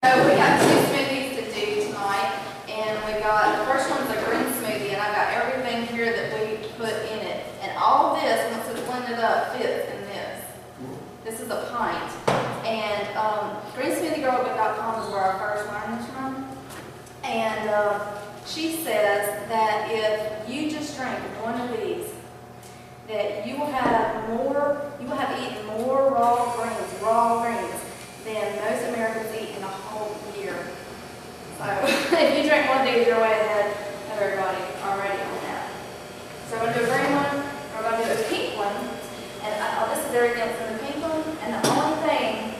So we got 2 smoothies to do tonight, and we got, the first one's a green smoothie, and I got everything here that we put in it. And all this, once it's blended up, fits in this. This is a pint. And greensmoothiegirl.com is where our first learning is from. And she says that if you just drink one of these, that you will have eaten more raw greens than most Americans eat in a whole year. So if you drink one of these, you're way ahead of everybody already on that. So I'm going to do a green one, we're going to do a pink one, and this is everything that's in the pink one, and the only thing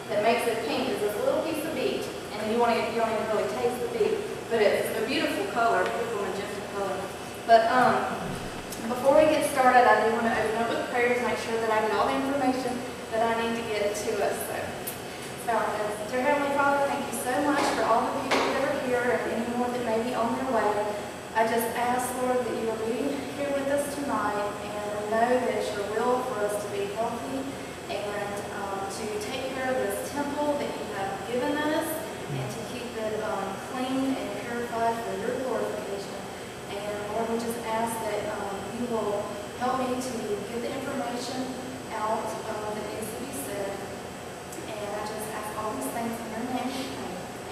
that makes it pink is this little piece of beet, and you don't even really taste the beet, but it's a beautiful color, beautiful magenta color. But before we get started, I do want to open up with prayers, make sure that I get all the information that I need to get to us. So dear Heavenly Father, thank you so much for all the people that are here and any more that may be on their way. I just ask, Lord, that you will be here with us tonight and know that it's your will for us to be healthy and to take care of this temple that you have given us and to keep it clean and purified for your glorification. And Lord, we just ask that you will help me to get the information out that needs to be said. And I just ask all these things in your name.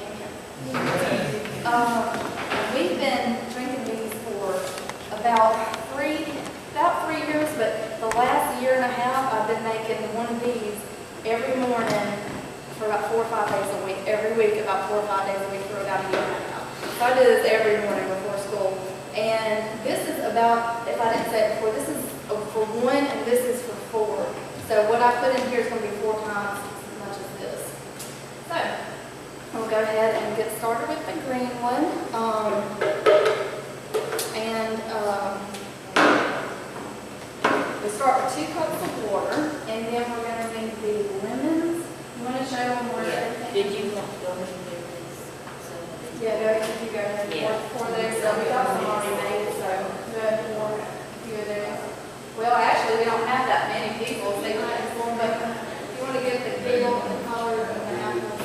Amen. We've been drinking these for about 3 years, but the last year and a half I've been making one of these every morning for about 4 or 5 days a week. Every week about 4 or 5 days a week for about a year and a half. So I do this every morning before school. And this is about, if I didn't say it before, this is for 1 and this is for 4. So what I put in here is going to be 4 times as much as this. So we'll go ahead and get started with the green one. We start with 2 cups of water, and then we're going to need the lemons. You want to show them where everything? Did you want to go ahead and do this? Yeah, go ahead if you go ahead and pour those. So we got some already made, so go ahead and pour a few of those. Well, actually, we don't have that many people, so you might just want to, if you want to get the kale and the collards and the apples.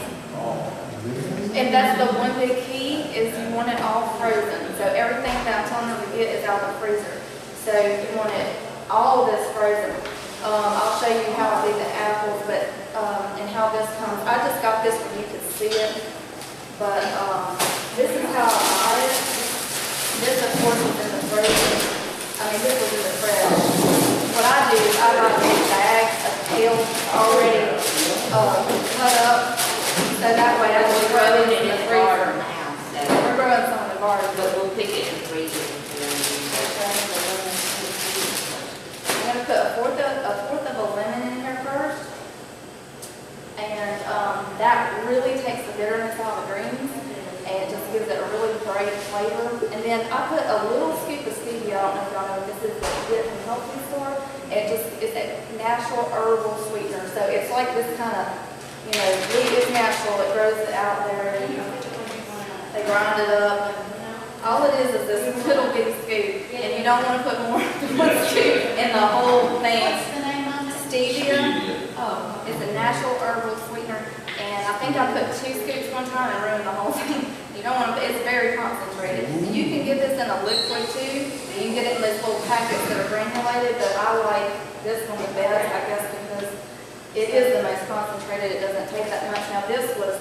And that's the one big key, is you want it all frozen. So everything that I'm telling them to get is out of the freezer. So you want it, all of this frozen. I'll show you how I do the apples, but and how this comes. I just got this when you could see it, but this is how I buy it. This, of course, is in the frozen. I mean, this was in the fresh. What I do is I buy these bags of kale already cut up, so that way I can grow it in the freezer. We're growing some in the garden, But we'll pick it and freeze it. I'm going to put a fourth of a lemon in here first, and that really takes the bitterness out of the greens, and it just gives it a really great flavor. And then I put a little scoop of stevia. I don't know if y'all know what this is, that you get from the health food store. It's a natural herbal sweetener, so it's like this kind of, wheat is natural. It grows it out there. They grind it up. All it is this little bitty scoop, and you don't want to put more than 1 scoop in the whole thing. What's the name of it? Stevia. Oh, it's a natural herbal sweetener, and I think I put 2 scoops one time and ruined the whole thing. You don't want to. It's very concentrated. You can get this in a liquid too. You can get it in those little packets that are granulated, but I like this one the best, I guess, because it is the most concentrated. It doesn't take that much. Now this was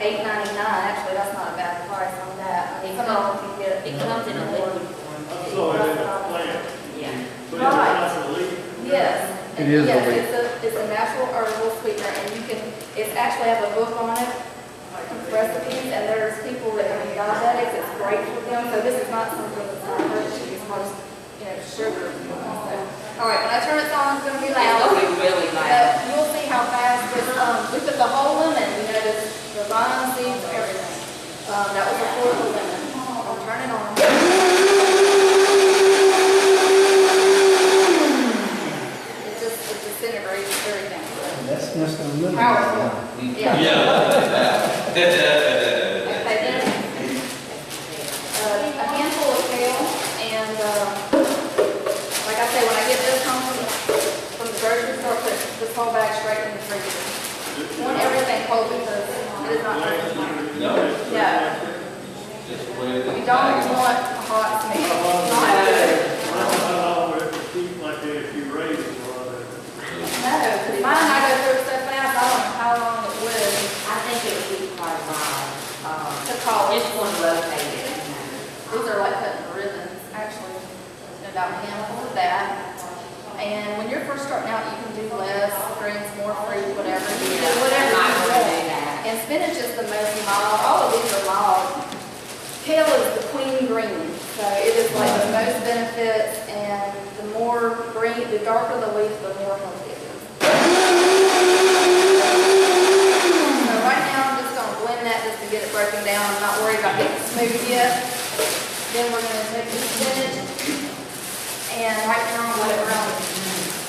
$8.99. Actually, that's not a bad price on that. I mean, some of them can get It comes in a liquid form. So it is a plant. Yeah. So it's not a leaf. Yes. It is Yes, a leaf. it's a natural herbal sweetener, and you can, it's actually have a book on it, recipes, and there's people that are diabetics, it's great for them, so this is not something that's not hurt you, it's just, sugar. So, all right, when I turn it on, it's going to be It's loud. going to be really loud. But you'll see how fast this, we put the whole lemon, the vine seeds, everything. That was a fourth of lemon. I'll turn it on. It disintegrates everything. That's just a little. Powerful. Yeah. Okay, then a handful of kale, and like I say, when I get this home from the grocery store, put this whole bag straight in the freezer. I want everything cold because it is not Yeah. Just blend it. You don't want a hot smoothie. Not good. Raise it, No, because mine, I go through it so fast, I don't know how long it would I think it would be quite mild. to call it. Just one rotated. These are like cutting ribbons, actually. No doubt mechanical with that. And when you're first starting out, you can do less greens, more fruit, whatever. You do whatever you I'm gonna do want. that. And spinach is the most mild. All of these are mild. Kale is the queen green. So it is like the most benefits, and the more green, the darker the leaf, the more healthy it is. So right now, I'm just gonna blend that just to get it broken down. I'm not worried about getting smooth yet. Then we're gonna take the spinach, and right now I'm gonna let it around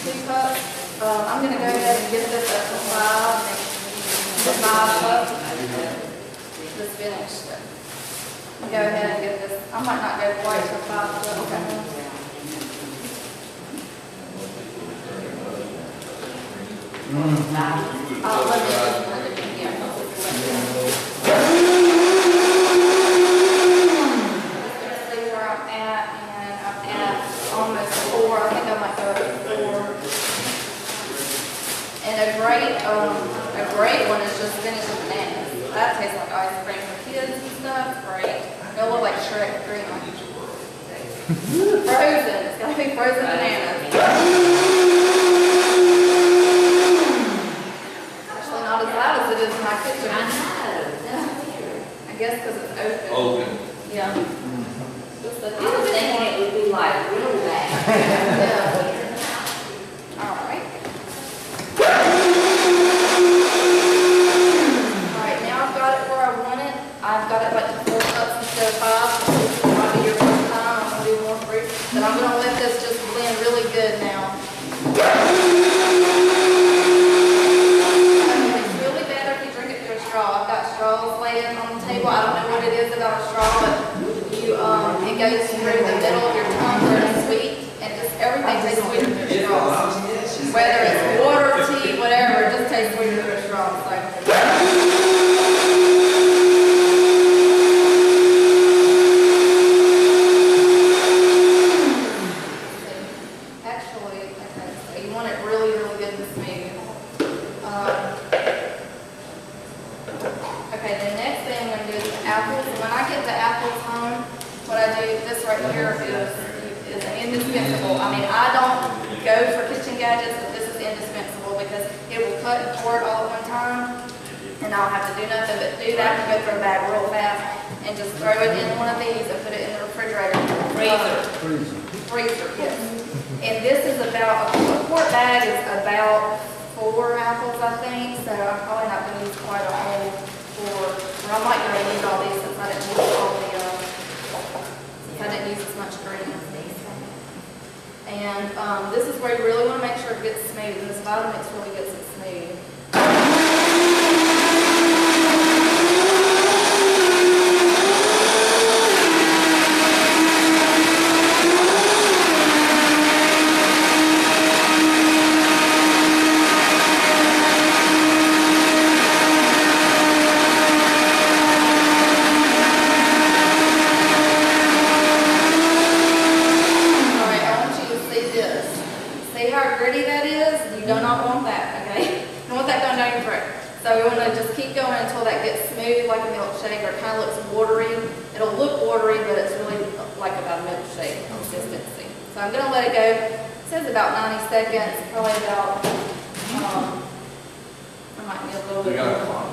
2 cups. I'm gonna go ahead and get this up to 5, and 5 cups. The spinach stuff. Go ahead and get this. I might not go quite to 5 cups. Okay. I'll let it again. See where I'm at, and I'm at almost 4. I think I might go up to 4. And a great one is just spinach and bananas. That tastes like ice cream for kids and stuff. It's great. It'll look like Shrek green. Frozen. It's gonna be frozen bananas. Actually, not as loud as it is in my kitchen. I know. Yeah. I guess because it's open. Open. Yeah. Just a I was little bit thinking more. it would be like real bad. Yeah. All right. All right, now I've got it where I want it. I've got it like 4 cups instead of 5. This might be your first time. I'm gonna do more fruit, but I'm gonna let this just blend really good now. It's really better if you drink it through a straw. I've got straws laying on the table. I don't know what it is about a straw, but you it goes through the middle of your tongue where it's sweet, and just everything tastes sweeter through straws. Whether it's water, tea, whatever, it just tastes sweeter through a straw. So. Actually, okay, so you want it really, really good and smooth. Okay, the next thing I'm going to do is the apples. And when I get the apples home, what I do, this right here is indispensable. I mean, I don't go for kitchen gadgets, but this is indispensable because it will cut and pour it all at one time, and I don't have to do nothing but do that and go through a bag real fast and just throw it in one of these and put it in the refrigerator. Freezer, yes. And this is about, a quart bag is about 4 apples, I think, so I'm probably not going to use quite a whole 4. Or I might not use all these since I didn't use all the, since I didn't use as much green as these. And this is where you really want to make sure it gets smooth, and this Vitamix really gets it smooth. Gritty that is, you do not want that, okay? You don't want that going down your throat. So we want to just keep going until that gets smooth like a milkshake, or it kind of looks watery. It'll look watery, but it's really like about a milkshake consistency. So I'm going to let it go. It says about 90 seconds, probably about, I might need a little bit more.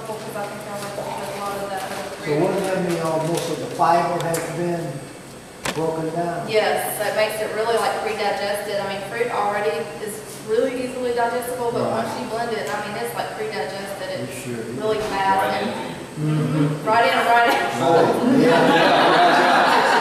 helpful because I think I like to get a lot of that. So what does that mean, most of the fiber has been broken down? Yes, that makes it really like pre-digested. I mean, fruit already is really easily digestible, but once you blend it, I mean, it's like pre-digested. It It's sure is. really fast. Right and- into Right in, right in. Oh, yeah.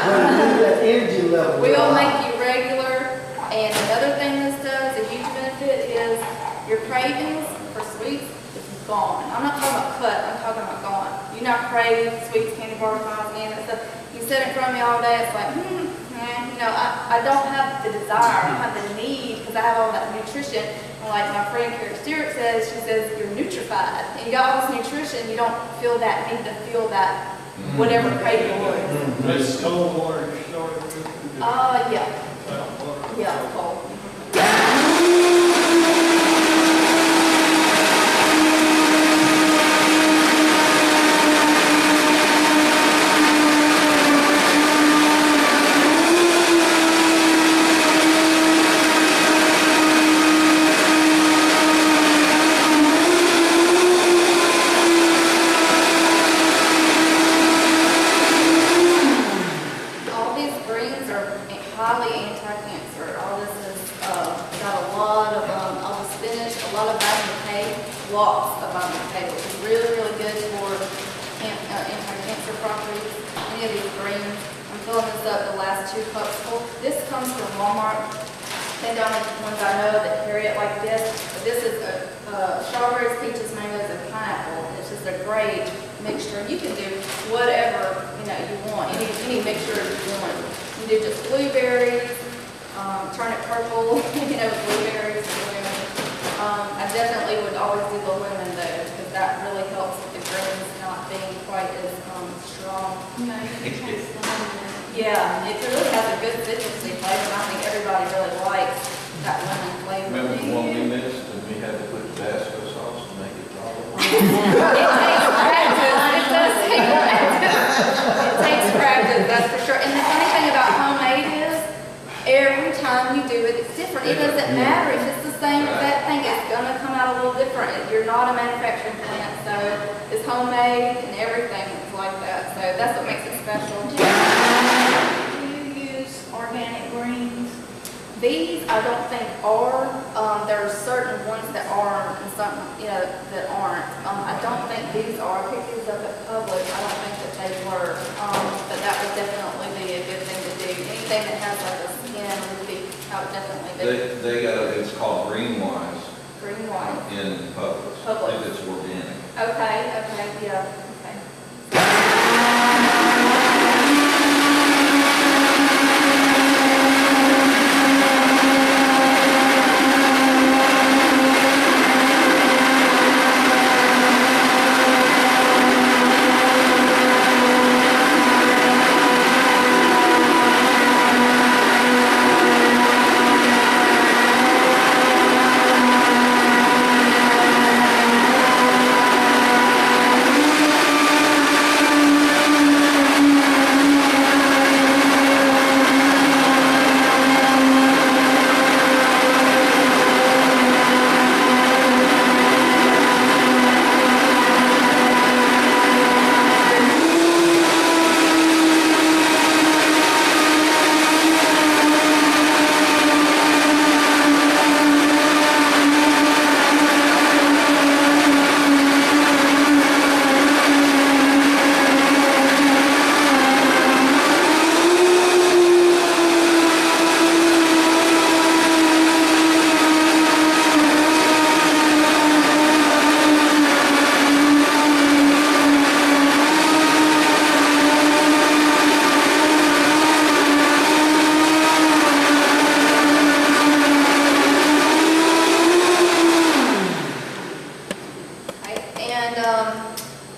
But it is that energy level. Will make you regular, and another thing this does, a huge benefit is your cravings for sweets is gone. I'm not talking about cut, I'm talking about gone. You not crave sweets, candy bars, pies, any of that stuff. You sit in front of me all day, it's like, you know, I don't have the desire, I don't have the need, because I have all that nutrition. And like my friend Karen Stewart says, she says, you're nutrified. And you got all this nutrition, you don't feel that need to feel that whatever craving is. It's cold water, started with. Yeah. Water. Yeah, cold. All these greens are highly anti-cancer. All this is got a lot of all the spinach, a lot of vitamin K, lots of vitamin K, which is really, really good for anti-cancer properties. Any of these greens, I'm filling this up the last 2 cups full. This comes from Walmart. They don't have the ones I know that carry it like this. But this is strawberries, peaches, mangoes, and pineapple. It's just a great mixture. You can do whatever you want. Any mixture you want. You can do just blueberries, turn it purple, with blueberries. I definitely would always do the lemon though, because that really helps with the greens not being quite as strong. Yeah, it really has a good citrusy flavor, and I think everybody really likes that lemon flavor. Remember the one we missed, and we had to put Tabasco sauce to make it all? It takes practice. It does take practice. It takes practice, that's for sure. And the funny thing about homemade is, every time you do it, it's different. It doesn't matter if it's the same exact thing, it's gonna come out a little different. You're not a manufacturing plant, so it's homemade and everything is like that. So that's what makes it special. Do you use organic greens? These I don't think are. There are certain ones that are and some that aren't. I don't think these are. I picked these up at Publix. I don't think that they were. But that would definitely be a good thing to do. Anything that has like a skin would be. I would definitely do. They got, it's called Green Wise Green wine. in Publix. Publix. If it's organic. Okay. Yeah. Okay.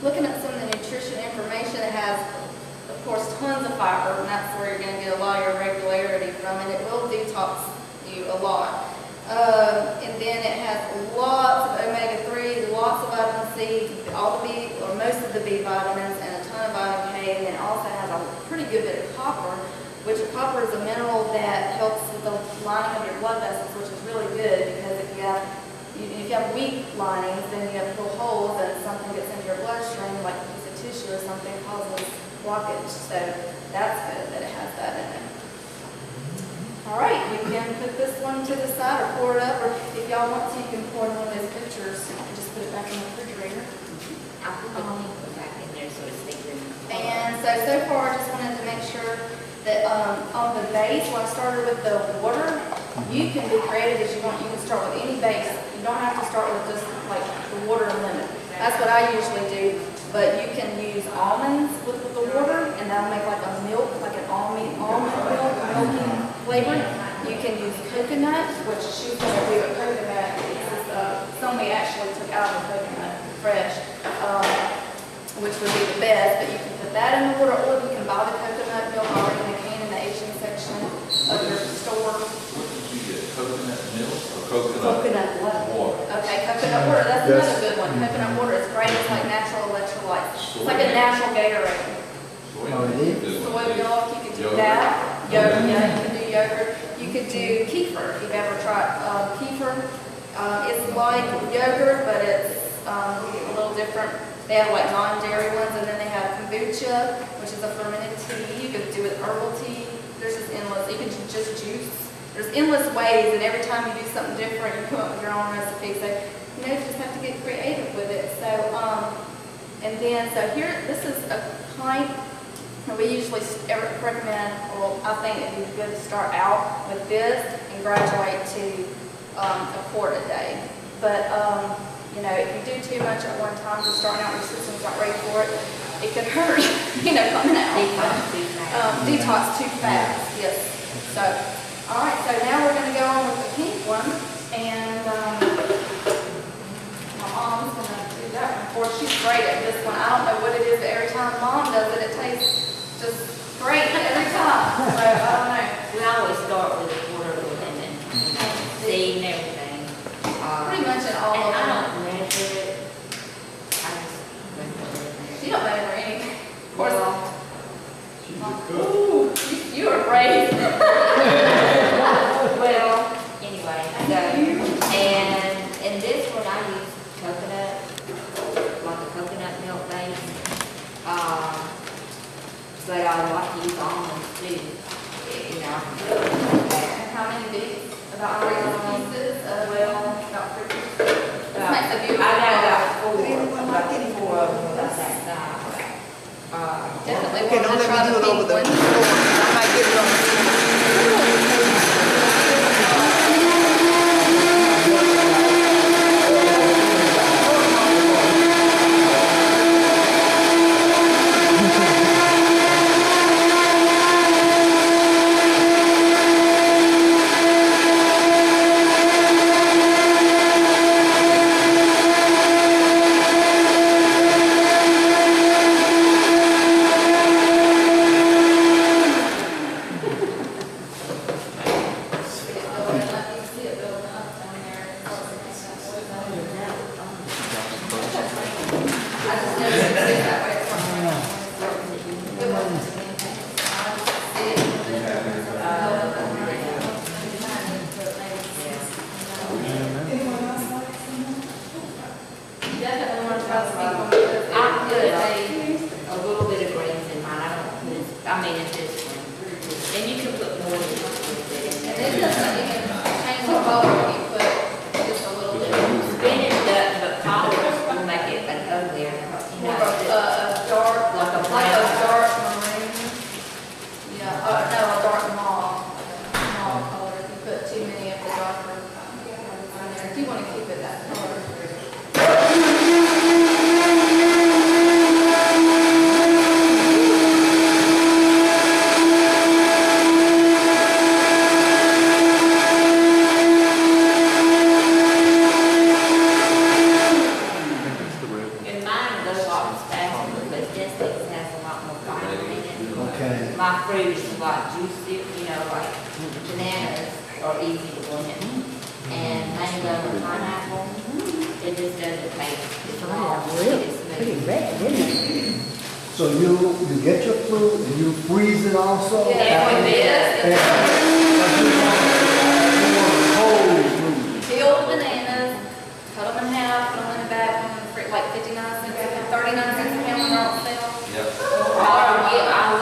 Looking at some of the nutrition information, it has, of course, tons of fiber, and that's where you're going to get a lot of your regularity from, and it will detox you a lot. And then it has lots of omega-3, lots of vitamin C, all the B, or most of the B vitamins, and a ton of vitamin K, and it also has a pretty good bit of copper, which copper is a mineral that helps with the lining of your blood vessels, which is really good, because if you have weak linings, then you have little holes, and something gets into your blockage, so that's good that it has that in it. All right, we can put this one to the side or pour it up, or if y'all want to, you can pour in one of those pitchers and just put it back in the refrigerator. I'll put the pink one back in there so it's thicker. And so far, I just wanted to make sure that on the base, when I started with the water, you can be creative as you want. You can start with any base. You don't have to start with just like the water and lemon. That's what I usually do. But you can use almonds with the water, and that'll make like a milk, like an almond milk, milky flavor. You can use coconut, which she's going to do a coconut. This is some we actually took out of the coconut fresh, which would be the best. But you can put that in the water, or you can buy the coconut milk already in a can in the Asian section of your store. What did you get, coconut milk or coconut water? Okay, coconut water, that's another good one. Coconut water is great, it's like natural electrolytes. It's like a natural Gatorade. Soy Oh, it is? milk. Soy milk, you could do Yogurt. that. Yogurt, yeah, you can do yogurt. You could do kefir, if you've ever tried kefir. It's like yogurt, but it's a little different. They have like non-dairy ones, and then they have kombucha, which is a fermented tea. You could do it herbal tea. There's just endless. You can just juice. There's endless ways, and every time you do something different, you come up with your own recipe. So, you know, you just have to get creative with it. So, and then, so here, this is a pint. And we usually recommend, well, I think it'd be good to start out with this and graduate to a quart a day. But, you know, if you do too much at one time, just starting out, your system's not ready for it, it could hurt, you know, coming out. Detox too fast, yes. So, all right, so now we're going to go on with the pink one, and my mom's going to do that one. Of course, she's great at this one. I don't know what it is, but every time Mom does it, it tastes just great every time. So, I don't know. We always start with a quarter of a lemon, seed and everything. Pretty much in all And of I them. don't measure it. I just measure everything. You don't measure anything. Of course. Well, She's a cook. Ooh, you are brave. well, anyway, so, and this one I use coconut, like a coconut milk base. But I like to use almonds too. You know, And how many beets? About 3 pieces of, about 3 pieces. This makes a beautiful. I got about color. four of them about that size. Definitely Okay, want don't to let try me do the it over pink the one. floor. I might get it on. Definitely want to try the pink one because I put it is a little bit of greens in mine. I don't put, I mean, it's this one. And you can put more than just a little bit in and there. it doesn't even change the color when you put just a little bit. Spinach doesn't, but collards will make it an uglier, you More know. of a dark, Like a like a brown. dark maroon. Yeah, no, a dark mauve, mauve color. If you put too many of the darker in there, if you want to keep it that color. And mine goes off faster because Justice has a lot more fiber in it. Okay. My fruit is a lot juicier, you know, like bananas are easy to blend. And mango and pineapple, it just doesn't taste. It's pretty red, isn't it? So you get your fruit and you freeze it also? Yeah, we did. And- but you want cold fruit. Peel the bananas, cut them in half, put them in a bag, put them in the fridge, like 59 cents, 39 cents a pound, they're on sale. Yep. I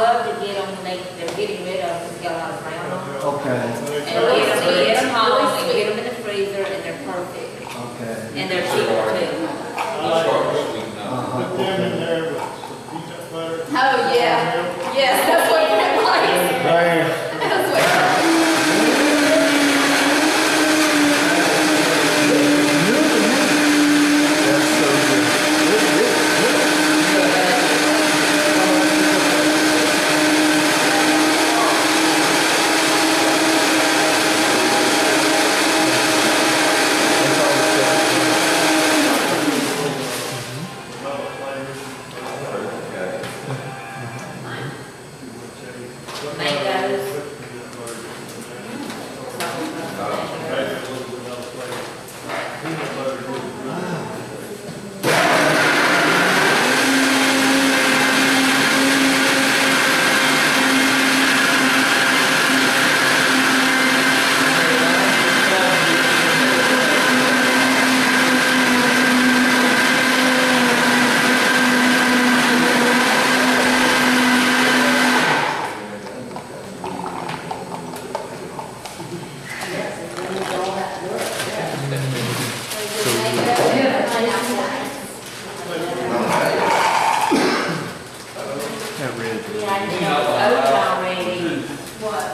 Yeah, I know, it's open already. What?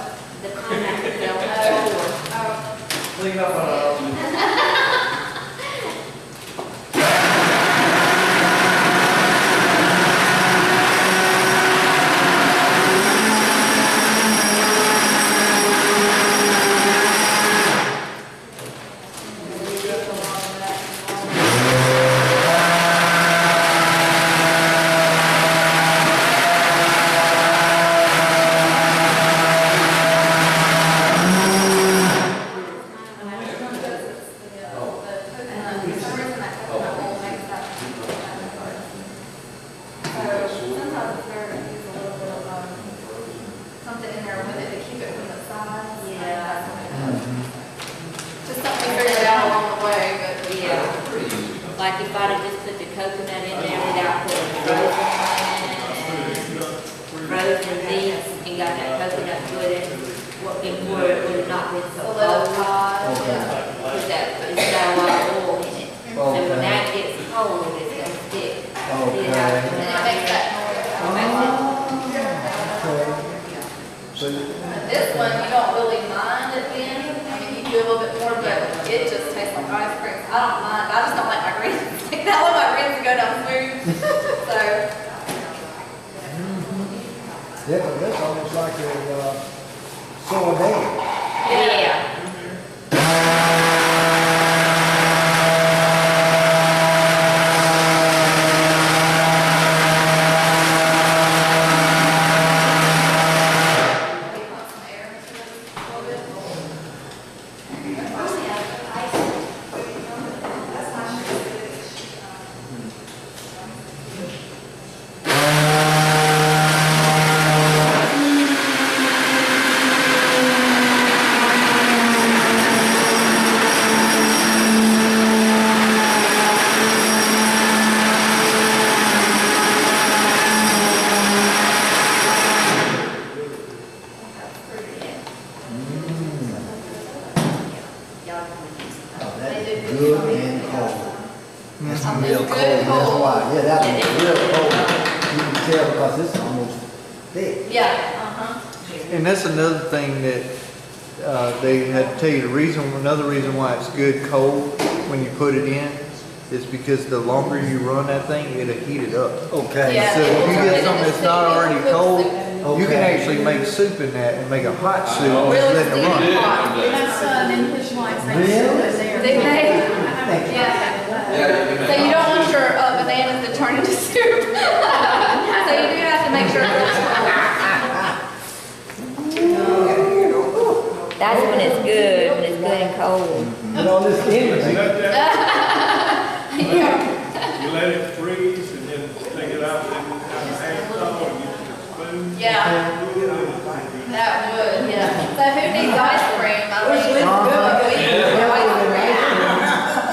The pineapple fell forward. Oh, Clean up on something in there with it to keep it from the sides. Yeah. Just something we figured out along the way, but. Yeah, like if I'd have just put the coconut in there without putting frozen lemon and frozen beets and got that coconut good and what before it would have not been A so little cold. hot, Okay. yeah. Because it's got a lot of oil in it. So when Okay. that gets cold, it's gonna stick. Okay. And it makes that noise. So, This one, you don't really mind it being, I mean, you do a little bit more, but it just tastes like ice cream. I don't mind, I just don't like my greens. I want my greens to go down smooth. So, yeah, but that's almost like a, sorbet. Yeah. we put some air into it a little bit. Oh, that's good and cold. That's Mm. real It's cold, good that's cold. why, yeah, that Yeah, one's it's real good cold. cold. You can tell because it's almost thick. Yeah, And that's another thing that they had to tell you, another reason why it's good cold when you put it in is because the longer you run that thing, it'll heat it up. Okay. Yeah. So if you get something that's not already cold, you can Okay. actually make soup in that and make a hot soup and Oh. just Really let it run. steamy hot. My son and his wife, they Really? still live there. They may. Thank you. Yeah. So you don't want your bananas to turn into soup. So you do have to make sure. That's when it's good and cold. You know, this energy. Let that, Yeah. you let it freeze and then take it out, and then have a hand thaw and use your spoon. Yeah. That would, yeah. So who needs ice cream? I mean, we Uh-huh. do ice cream.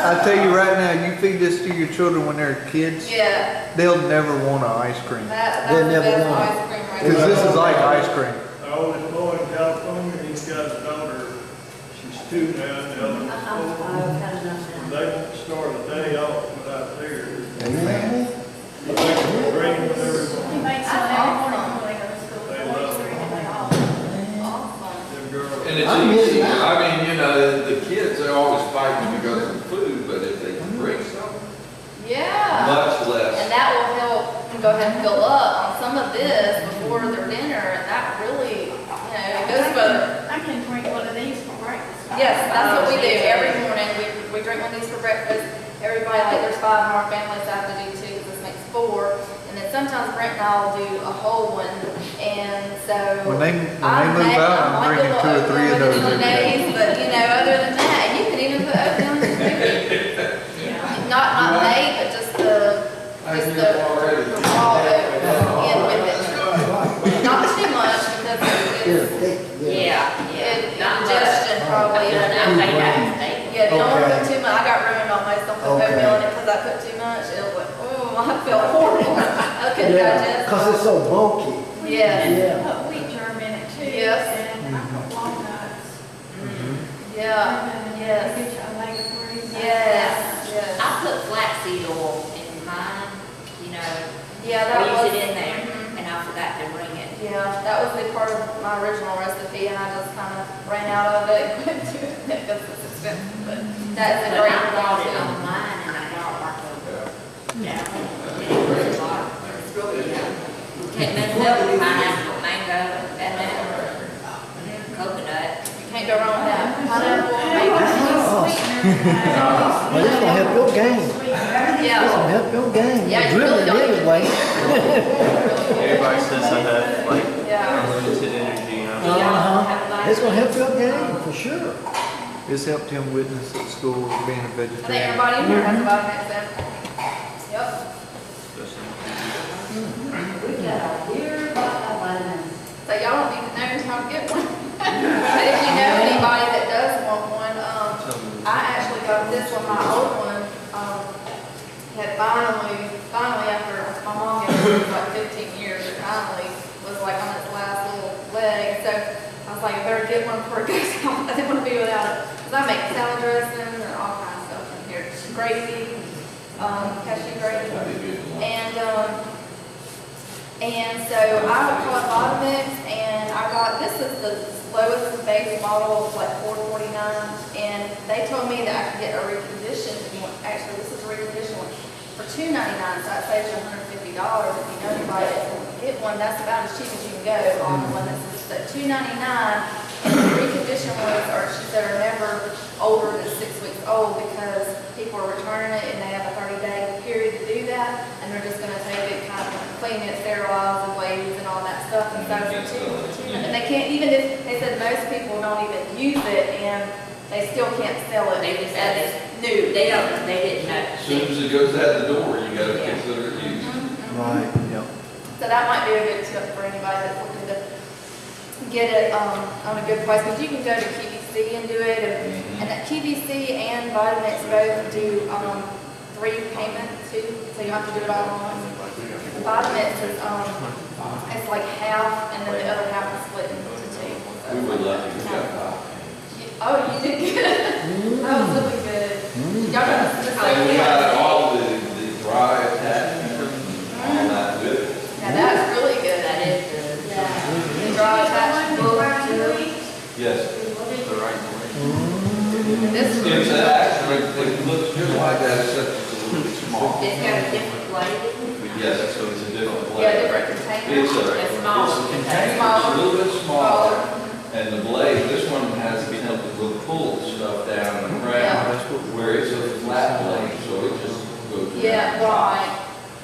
I tell you right now, you feed this to your children when they're kids, Yeah, they'll never want an ice cream. that's They the never best want it. ice cream right Because there. this is like ice cream. Our oldest boy in California, he's got a daughter, she's 2 now, and the other one's 4. They won't start a day off without theirs. Amen. They make them green with He everyone. makes some every morning when they go to school. They love it. Awesome. Them girls. And it's I miss easy, that. I mean, you know, the kids, they're always fighting because of food, but if they can bring something, Yeah. much less. And that will help them go ahead and fill up on some of this before their dinner, and that really, it goes further. I can drink one of these for breakfast. Yes, that's what we do every morning. We drink one of these for breakfast. Everybody, like there's 5 in our family, so I have to do 2 because this makes 4. And then sometimes Brent and I will do a whole one. And so. When they move out, I'm drinking 2 or 3 of those every day. But other than that, you can even put oatmeal in your smoothie. Not made, but just the raw oat in with it. Not too much because Here, it's thick, Yeah, indigestion probably. Yeah, and- I think that's Yeah, you don't want to Okay. put too much. I got ruined almost on put Okay. oatmeal in it because I put too much. It was, oh, I felt horrible. I couldn't Yeah, digest. because it's so bulky. Yes. Yeah. Put wheat germ in it too. Yes. And I put walnuts. Yeah. And Yes. Get your omega-3s. Yes. Yes. I put flaxseed oil in mine, you know, Yeah, that I was. use it in there, Mhm. and I I forgot to bring it. Yeah, that was the part of my original recipe, and I just kind of ran out of it and went to it because it's expensive, but that's a But great I bought it thing too. online and I got like a, Yeah. it's really good. Can't mess up with pineapple, mango, and then coconut. You can't go wrong with that. Pineapple, mango. Well, this gonna help your game. This Yeah. gonna help your game. Yeah, you Dribbling really don't anyway. Everybody says I have like Yeah. unlimited energy, you know? Uh-huh. It's gonna help your game, for sure. It's helped him witness at school being a I think vegetarian. everybody in here has a vitamin then. Yep. We got a weird vitamin. So y'all don't even know how to get one. But if you know anybody that does want one, I actually got this one, my old one, had finally after my mom gave it for like 15 years, it finally was like on its last little leg. So I was like, I better get one before it goes out. I didn't want to be without it. Because I make salad dressing and all kinds of stuff in here. Gravy, cashew gravy. And so I called Vitamix, and I got, this is the lowest base bottle, like $4.49, and they told me that I could get a reconditioned one. Actually, this is a reconditioned one for $2.99, so that saves you $150 if you know anybody that will get one. That's about as cheap as you can go on one. This is at $2.99, and the reconditioned ones are, she said, are never older than 6 weeks old because people are returning it and they have a 30-day period to do that, and they're just gonna take it, kind of clean it, sterilize the blades and all that stuff, and so and they can't, even if, they said most people don't even use it, and they still can't sell it. They just as said it's new. They didn't know. As soon as it goes out the door, you gotta consider it used. Right, yeah. So that might be a good tip for anybody that's looking to get it on a good price, because you can go to QVC and do it, and that QVC and Vitamix both do 3 payments too, so you don't have to do it all at once. Vitamix is it's like half, and then the other half is split into 2. So We were lucky we got five. oh, you did good. That was really good. Y'all got the And we got all the dry attachments, all that with it. Now that's really good. That is good. The dry attachment. Yes. The right way. This one. It's actually, it looks just like that, except it's a little bit small. It's got a different flavor. Yes, so it's a different flavor. Yeah, different container. It's It's smaller. it's a container, it's a little bit smaller, and the blade, this one has the template will pull stuff down and around, where it's a flat blade, so it just goes. Yeah, down. right.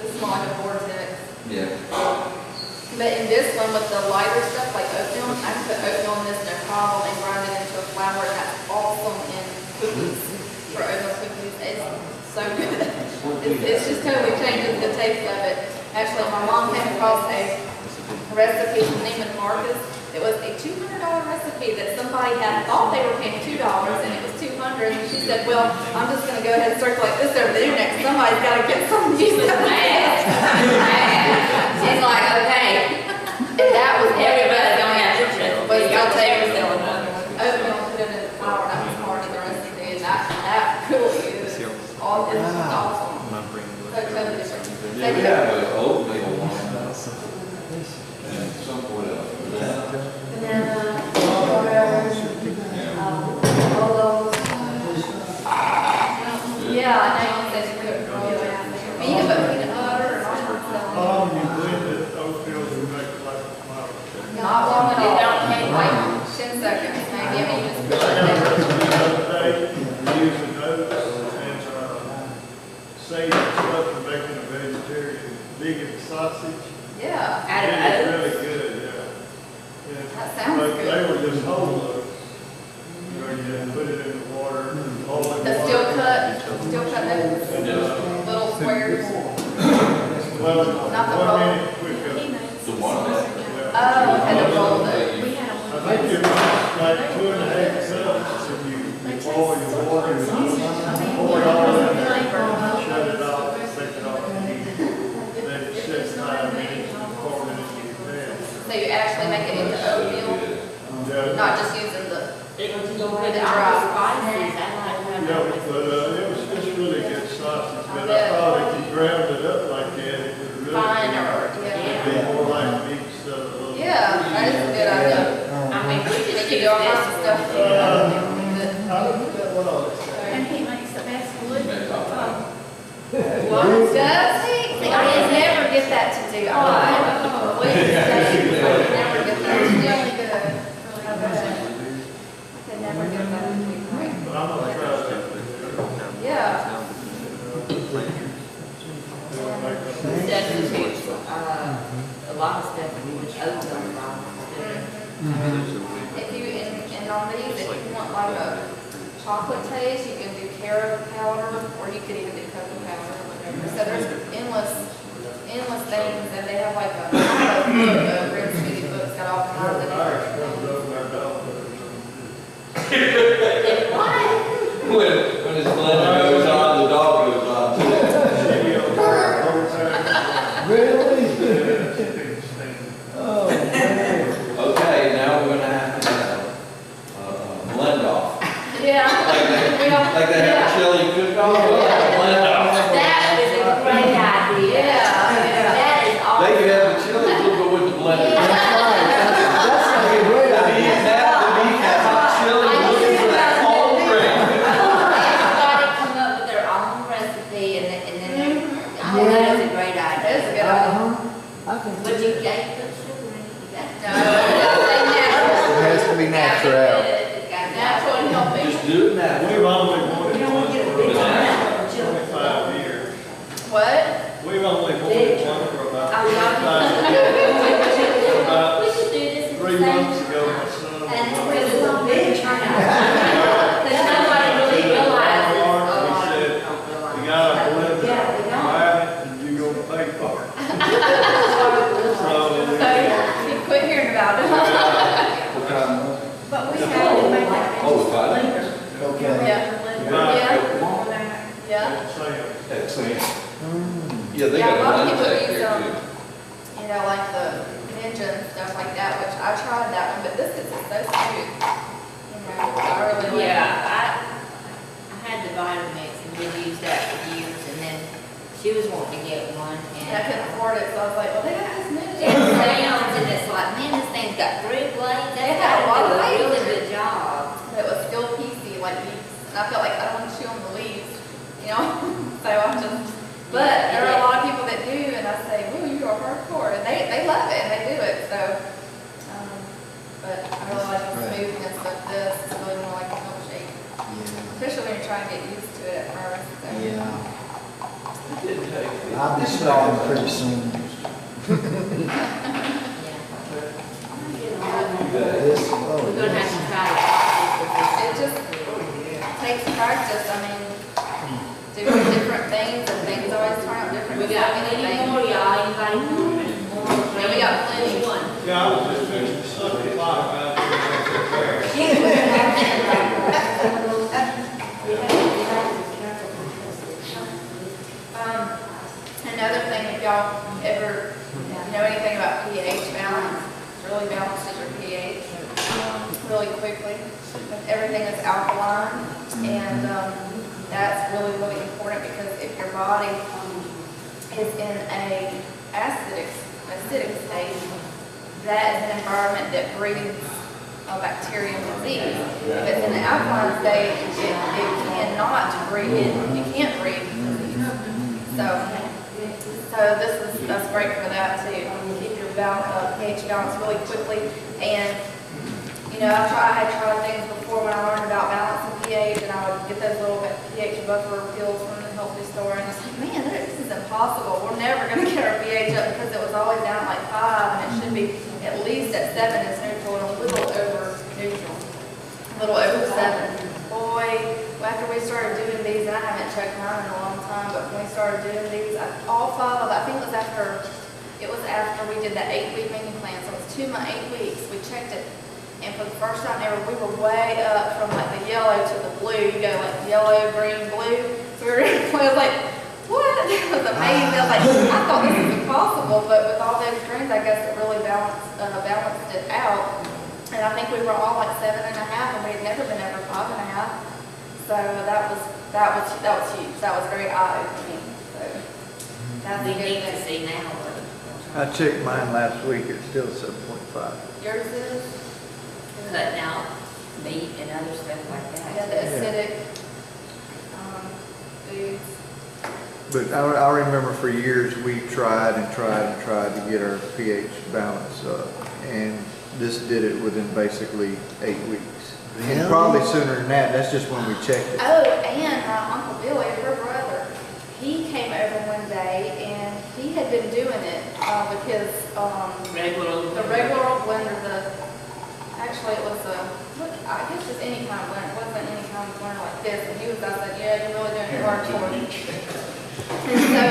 This is more like a vortex. Yeah. But in this one with the lighter stuff, like oatmeal, I can put oatmeal in this no problem and grind it into a flour. That's awesome in cookies, for oatmeal cookies. It's so good. It's just totally changes the taste of it. Actually, my mom came across a recipe from Neiman Marcus. It was a $200 recipe that somebody had thought they were paying $2 and it was $200. And she said, well, I'm just going to go ahead and circulate this over the internet because somebody's got to get some use of it. She's like, okay. And that was Everybody's gonna have this recipe. But it's Y'all gonna take take yourself. oatmeal, put it in the flour, that was part of the recipe, and that really is all, it's just awesome. I'm not bringing So totally different. Yeah, we have an oatmeal one, and some what else? Banana, strawberries, all those. Yeah, I know you said you put it all the way out there. But you can put peanut butter and all kinds of stuff. You blend it, oatmeal to make it like a flour. Not long at all. It don't take like 10 seconds, maybe, I mean, you just put it The in there. other day, we used the oats and sage and stuff for making a vegetarian vegan sausage. Yeah, Out of It's oats? really good, yeah. Yeah. That sounds But good. they were just whole oats. You know, you had to put it in the water, boil it. the steel cut oats, And, little squares. well, Not the 1 roll. minute quick up. The one that. Oh, and the rolled oats. I think it was like 2.5 cups, if you boil your water, and pour it all in there, shut it off, take it off the heat. Then it sits 9 minutes, and pour it into your pan. So you actually make it into oatmeal, Yeah, not just using the, It was The all the dry. spices. I like yeah, that. but it was just really good sausage, but I thought if you ground it up like that, it would really fine be, or, it'd yeah. be more like I looked at what else. And he makes the best glue. What does he? See, I can never get that to do. Oh, I can never get that to do. Really good. I can never get that to do great. But I'm gonna try that. Yeah. Substitutes, a lot of stuff with oatmeal from. If you, and on these, if you want like a chocolate taste, you can do carob powder, or you could even do cocoa powder, or whatever. So there's endless things, and they have like a book, a green smoothie book's got all kinds of different things. When his blender goes on, the dog goes on too. Really? Oh, man. Okay, now we're gonna have to have blend off. Yeah. Like they have a chili cook-off, we'll have a blend off. That is a great idea. Yeah. That is awesome. They can have the chili, we'll go with the blender. That's right. That's like a great The idea. beef has hot chili, looking for that cold drink. Everybody come up with their own recipe and then, oh, that is a great idea. That is a good idea. I think. But you can't put sugar in it. You got to- No, It has to be natural. It's got to be natural and healthy. Just do it now. We've only wanted You don't want one to get a for big about amount of chili. 25 years. What? We've only wanted one for about I love 25 years. it. About We should do this in the 3 same. months ago, my son. And because it's a big turnout. Because nobody really realizes. He said, you gotta blend it, buy it, and you gonna pay for it. So, you quit hearing about it. What kind of- But we have to make that. Oh, it's fine. Okay. Yeah. Yeah. Excellent. Yeah, they Yeah, a got lot a of blend people tech use here them. too. You know, like the ninja and stuff like that, which I tried that one, but this is so smooth. You know, I really like it. Yeah, I had the Vitamix and we used that for years and then she was wanting to get one And I and couldn't afford it, so I was like, well, they got this ninja. it sounds and it's like, man, this thing's got 3 blades. They had a lot of They do blades. a really good job. It was still piecey, like leaves. And I felt like I don't want to chew on the leaves, you know? So I'm just, but there are a lot of people that do, and I say, ooh, you are hardcore. And they love it, and they do it, so. But I really like the smoothness of this. It's really more like a milkshake. Yeah. Especially when you're trying to get used to it at first. So. Yeah. It didn't take. I'll be starting pretty soon. Yeah. This, We're oh, gonna have to try to practice It just takes practice. I mean, doing different things, and things always turn out different. with this. We got any more, y'all? Anybody more? Yeah, we got plenty. One. Yeah, I was just fixing to suck the clock out there. Another thing, if y'all ever know anything about pH balance, it really balances your pH really quickly. Everything is alkaline, and that's really, really important because if your body is in a acidic state, that is an environment that breeds bacteria and disease. If it's in an alkaline state, it cannot breed, you can't breed disease. So that's great for that too. Keep your pH balance really quickly. And you know, I had tried things before when I learned about balancing pH, and I would get those little pH buffer pills from the healthy store, and I was like, man, this is impossible. We're never going to get our pH up because it was always down at like 5, and it should be at least at 7 is neutral and a little over neutral, a little over 7. Boy, after we started doing these, and I haven't checked mine in a long time, but when we started doing these, all 5 of it, I think it was after we did that 8-week menu plan, so it was 2 months, 8 weeks, we checked it. And for the first time ever, we were way up from like the yellow to the blue. You go like yellow, green, blue. So we were I was like, what? It was amazing. I was like, I thought this was impossible, but with all those drinks, I guess it really balanced it out. And I think we were all like 7.5, and we had never been over 5.5. So that was huge. That was very eye-opening. So that's We a good need to thing. see now. I checked mine last week, it's still 7.5. Yours is? Cutting out meat and other stuff like Yeah, the that. acidic, foods. But I remember for years, we tried and tried and tried to get our pH balance up. And this did it within basically 8 weeks. And probably sooner than that, that's just when we checked it. Oh, and my Uncle Billy, her brother, he came over one day and he had been doing it with his, the regular old blender, actually it was I guess just any kind of blender, it wasn't any kind of blender like this. And he was, I said, yeah, you're really doing it hardcore. And so,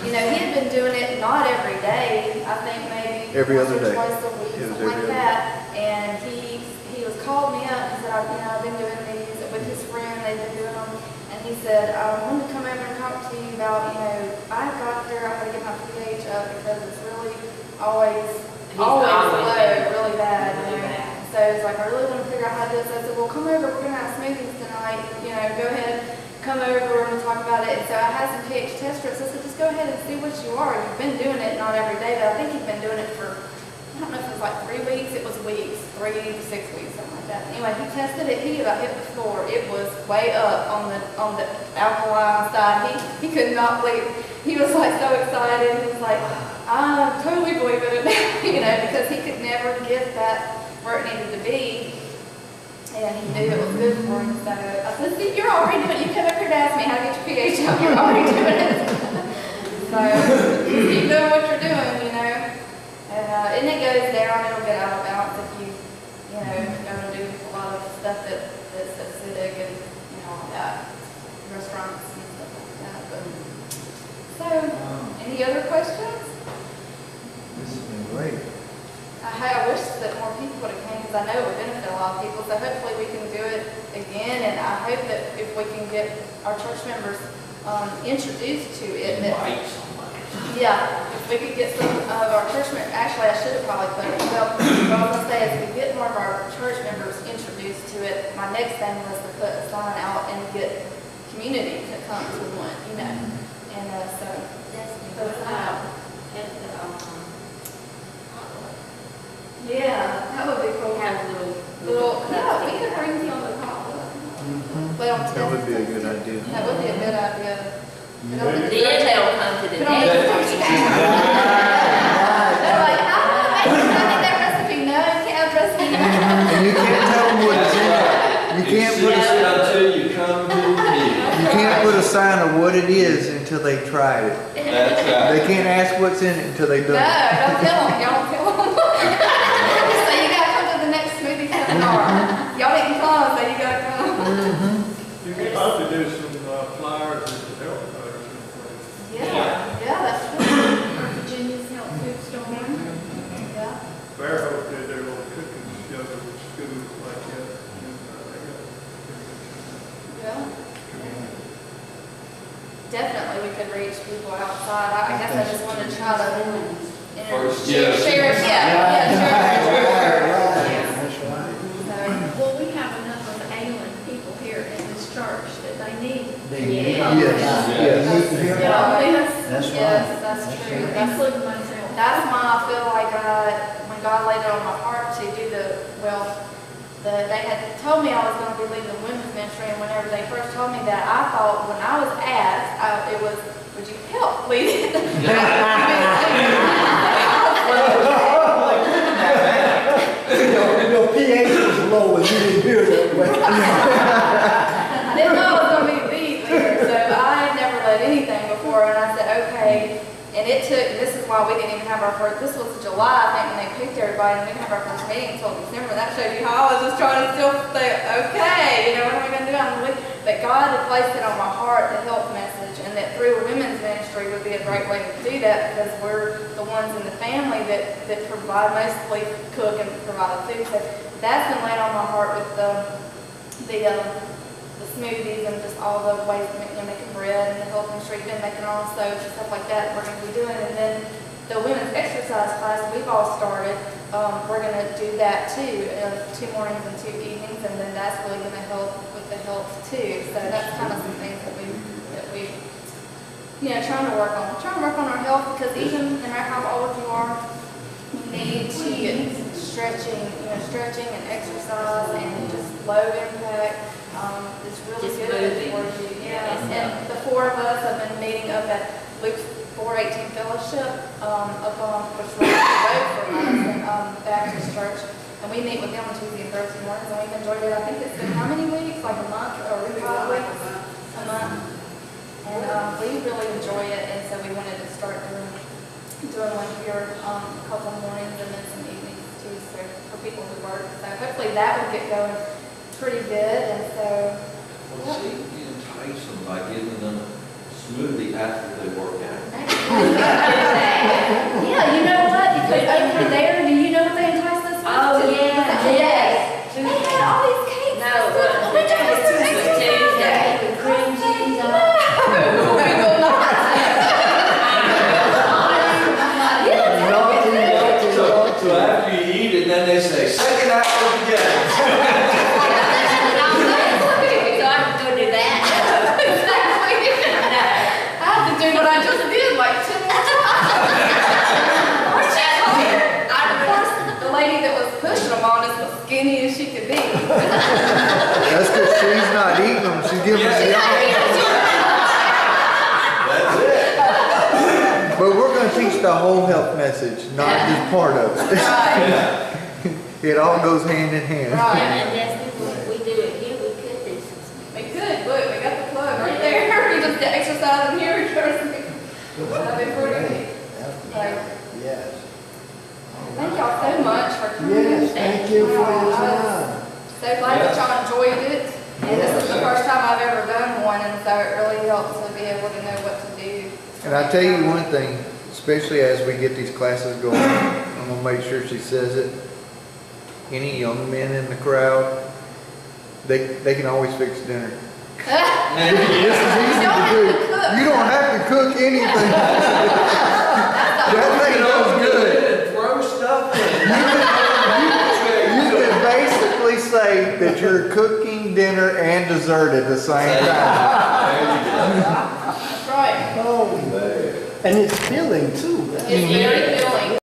he had been doing it not every day, I think maybe Every once other or day. twice a week, It was something every like other that. And he was called me up and said, I've been doing these with his friend, they've been doing them. And he said, I wanted to come over and talk to you about, I got there, I gotta get my pH up because it's really always low, really bad. So it's like, I really want to figure out how to do this. I said, well, come over, we're gonna have smoothies tonight, go ahead, come over and we'll talk about it. And so I had some pH test strips. I said, just go ahead and see what you are. You've been doing it, not every day, but I think you've been doing it for, I don't know if it was like 3 weeks, it was weeks, 3 to 6 weeks, something like that. Anyway, he tested it, he about hit the floor. It was way up on the alkaline side. He could not believe. He was like so excited. He was like, I totally believe in it now, because he could never get that where it needed to be. And he knew it was good for him. So I said, see, you're already doing it. You came up here to ask me how to get your pH up. You're already doing it. So just keep doing what you're doing, And it goes down, it'll get out of balance if you, go and do a lot of stuff that's acidic and, all that, restaurants and stuff like that. But, so, any other questions? This has been great. I wish that more people would have came, because I know it would benefit a lot of people. So hopefully we can do it again, and I hope that if we can get our church members introduced to it, yeah, if we could get some of our church members, actually I should have probably put it, well, what I was going to say is if we get more of our church members introduced to it, my next thing was to put a sign out and get community to come to one, and so it's yeah, that would be cool. Have a Little, yeah, we could bring some of the potluck. Well, That would be a good idea. That would be a good idea. Then they'll come to the Put on the next. They're like, I need that recipe. No, you can't have recipe. And you can't tell them what it's in it. You can't put Until you come to me. You can't put a sign of what it is until they tried it. That's right. They can't ask what's in it until they No, done it. don't tell them. Y'all don't tell them. So you gotta come to the next smoothie seminar. Y'all didn't come, so you gotta come. You could probably do some flyers at the health fairs. Yeah, that's true. Virginia's health food store. Yeah. Fairhope did their little cooking show with schools like that. Yeah. Definitely, we could reach people outside. I guess I just wanted to try to First, share it. Share it. That's right. Well, we have enough of ailing people here in this church that they need. Yes. Yes. Need to hear Yeah. about it. Yes, That's right. Yes, that's true. including myself. That's why I feel like when God laid it on my heart to do they had told me I was going to be leading the women's ministry, and whenever they first told me that, I thought when I was asked, it was, would you help lead it? Your pH was low and you didn't hear that. I didn't know I was going to be the leader, so I had never led anything before, and I said, okay. And it took, this is why we didn't even have our first, this was July, I think, when they picked everybody, and we didn't have our first meeting until December. That shows you how I was just trying to still say, okay, what am I going to do? But God had placed it on my heart, the health message, and that through a women's ministry would be a great way to do that, because we're the ones in the family that provide, mostly cook and provide the food. So that's been laid on my heart with the smoothies and just all the ways of making bread, and the health ministry, been making all the soaps and stuff like that we're going to be doing. And then the women's exercise class we've all started, we're going to do that too, 2 mornings and 2 evenings, and then that's really going to help with the health too. So that's kind of some things that we trying to work on. We're trying to work on our health, because even no matter how old you are, you need to get stretching and exercise, and just low impact, it's really Just good moving. for you. Yeah, Yeah. and the four of us have been meeting up at Luke's 418 Fellowship, up on, which is right up the road from us, and, Baptist Church. And we meet with them on Tuesday and Thursday mornings, and we've enjoyed it. I think it's been how many weeks? Like a month or 5 weeks? A month. And, we really enjoy it, and so we wanted to start doing one here, a couple mornings and then some evenings too, so for people who work. So hopefully that will get going pretty good, and so. Well, see, you entice them by giving them a smoothie after they work out. Yeah, you know what? Because over there, do you know what they entice us with? Oh, yeah, yes. They had all these cakes. No, it wasn't We just Tuesday. It was Tuesday. With cream cheese on it. No, we will not. So after you eat it, then they say, second hour of the game. So I can go do that. I have to do what I just did like 10 more times. Of course, the lady that was pushing them on us was skinny as she could be. That's because she's not eating them, she's giving them the option. That's it. But we're gonna teach the whole health message, not just part of it. Right, It all goes hand in hand. right. And that's if we do it here, we could do some. We could, look, we got the plug right there. You just get exercise in here, that'd be pretty neat. Yes. Thank y'all so much for coming. Yes, thank you for your time. So glad that y'all enjoyed it. And this is the first time I've ever done one, and so it really helps to be able to know what to do. And I tell you one thing, especially as we get these classes going, I'm gonna make sure she says it. Any young men in the crowd, they can always fix dinner. This is easy to do. You don't have to cook anything. That thing goes good. Throw stuff in. You can basically say that you're cooking dinner and dessert at the same time. That's right. Oh, and it's filling too. It's very filling.